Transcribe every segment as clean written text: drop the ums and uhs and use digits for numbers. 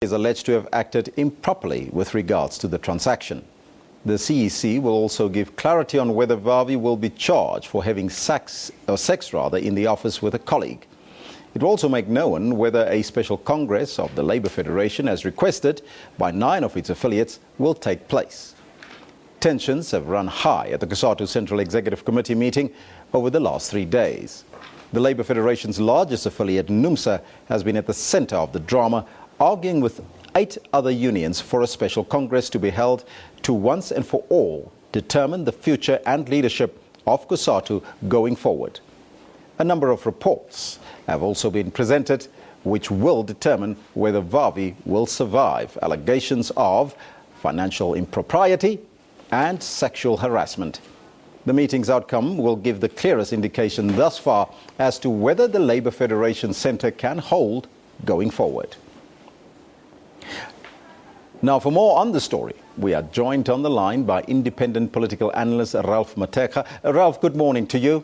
is alleged to have acted improperly with regards to the transaction. The CEC will also give clarity on whether Vavi will be charged for having sex in the office with a colleague. It will also make known whether a special congress of the Labour Federation, as requested by 9 of its affiliates, will take place. Tensions have run high at the Cosatu Central Executive Committee meeting over the last 3 days. The Labour Federation's largest affiliate, NUMSA, has been at the centre of the drama, arguing with 8 other unions for a special congress to be held to once and for all determine the future and leadership of Cosatu going forward. A number of reports have also been presented which will determine whether Vavi will survive allegations of financial impropriety and sexual harassment. The meeting's outcome will give the clearest indication thus far as to whether the Labour Federation Centre can hold going forward. Now, for more on the story, we are joined on the line by independent political analyst Ralph Mathekga. Ralph, good morning to you.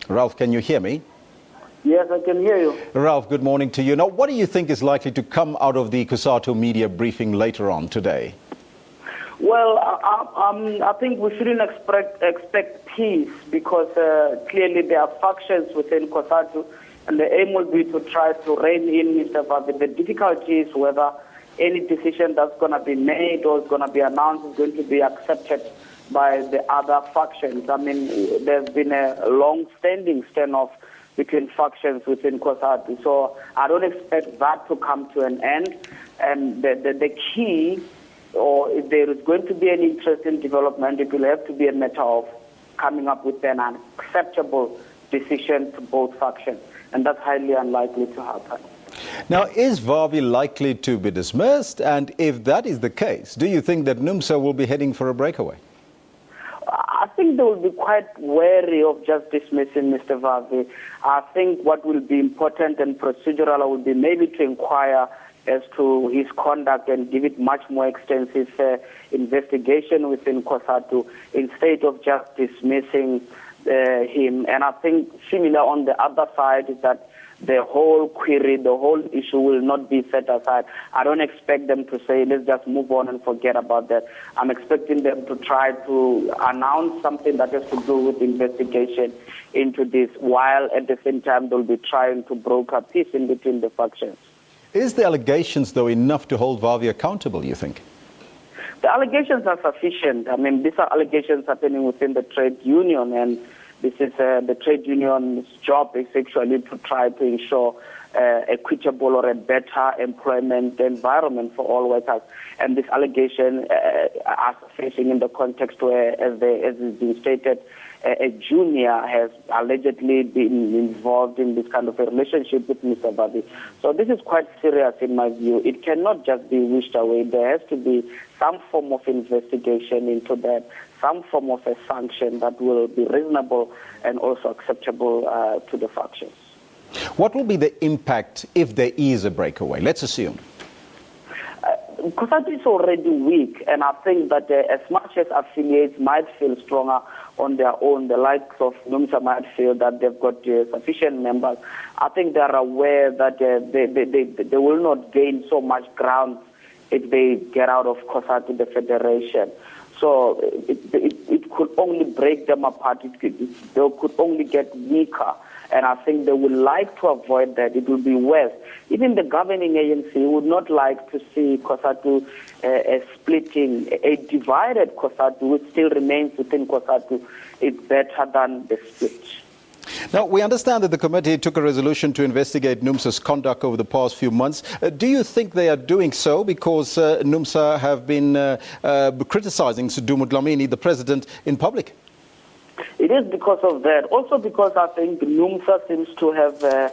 Ralph, can you hear me? Yes, I can hear you. Ralph, good morning to you. Now, what do you think is likely to come out of the Cosatu media briefing later on today? Well, I think we shouldn't expect peace because clearly there are factions within Cosatu, and the aim will be to try to rein in Mr. Vavi. The difficulty is whether any decision that's going to be made or is going to be announced is going to be accepted by the other factions. I mean, there's been a long-standing standoff between factions within Cosatu, so I don't expect that to come to an end. And the key, or if there is going to be an interesting development, it will have to be a matter of coming up with an acceptable decision to both factions. And that's highly unlikely to happen. Now, is Vavi likely to be dismissed? And if that is the case, do you think that NUMSA will be heading for a breakaway? I think they will be quite wary of just dismissing Mr. Vavi. I think what will be important and procedural will be maybe to inquire as to his conduct and give it much more extensive investigation within Cosatu instead of just dismissing him. And I think similar on the other side is that the whole query, the whole issue will not be set aside. I don't expect them to say, let's just move on and forget about that. I'm expecting them to try to announce something that has to do with investigation into this, while at the same time they'll be trying to broker peace in between the factions. Is the allegations, though, enough to hold Vavi accountable, you think? The allegations are sufficient. I mean, these are allegations happening within the trade union, and this is the trade union's job is actually to try to ensure equitable or a better employment environment for all workers. And this allegation are facing in the context where, as is being stated, a junior has allegedly been involved in this kind of a relationship with Mr. Vavi. So this is quite serious in my view. It cannot just be wished away. There has to be some form of investigation into that, some form of a sanction that will be reasonable and also acceptable to the factions. What will be the impact if there is a breakaway? Let's assume. Cosatu is already weak, and I think that as much as affiliates might feel stronger on their own, the likes of NUMSA might feel that they've got sufficient members. I think they are aware that they will not gain so much ground if they get out of Cosatu, the federation. So it could only break them apart. They could only get weaker. And I think they would like to avoid that. It would be worse. Even the governing agency would not like to see Cosatu splitting. A divided Cosatu, which still remains within Cosatu, is better than the split. Now, we understand that the committee took a resolution to investigate NUMSA's conduct over the past few months. Do you think they are doing so because NUMSA have been criticizing Sudumo Dlamini, the president, in public? It is because of that. Also because I think NUMSA seems to have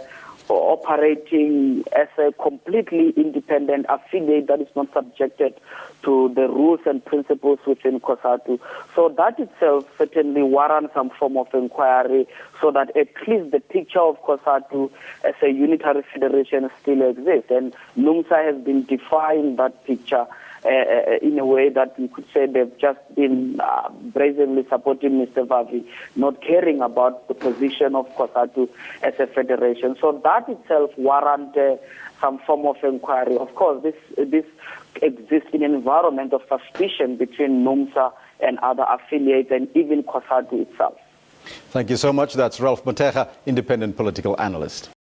operating as a completely independent affiliate that is not subjected to the rules and principles within Cosatu. So that itself certainly warrants some form of inquiry so that at least the picture of Cosatu as a unitary federation still exists. And NUMSA has been defying that picture in a way that we could say they've just been brazenly supporting Mr. Vavi, not caring about the position of Cosatu as a federation. So that itself warrants some form of inquiry. Of course, this exists in an environment of suspicion between NUMSA and other affiliates and even Cosatu itself. Thank you so much. That's Ralph Mathekga, independent political analyst.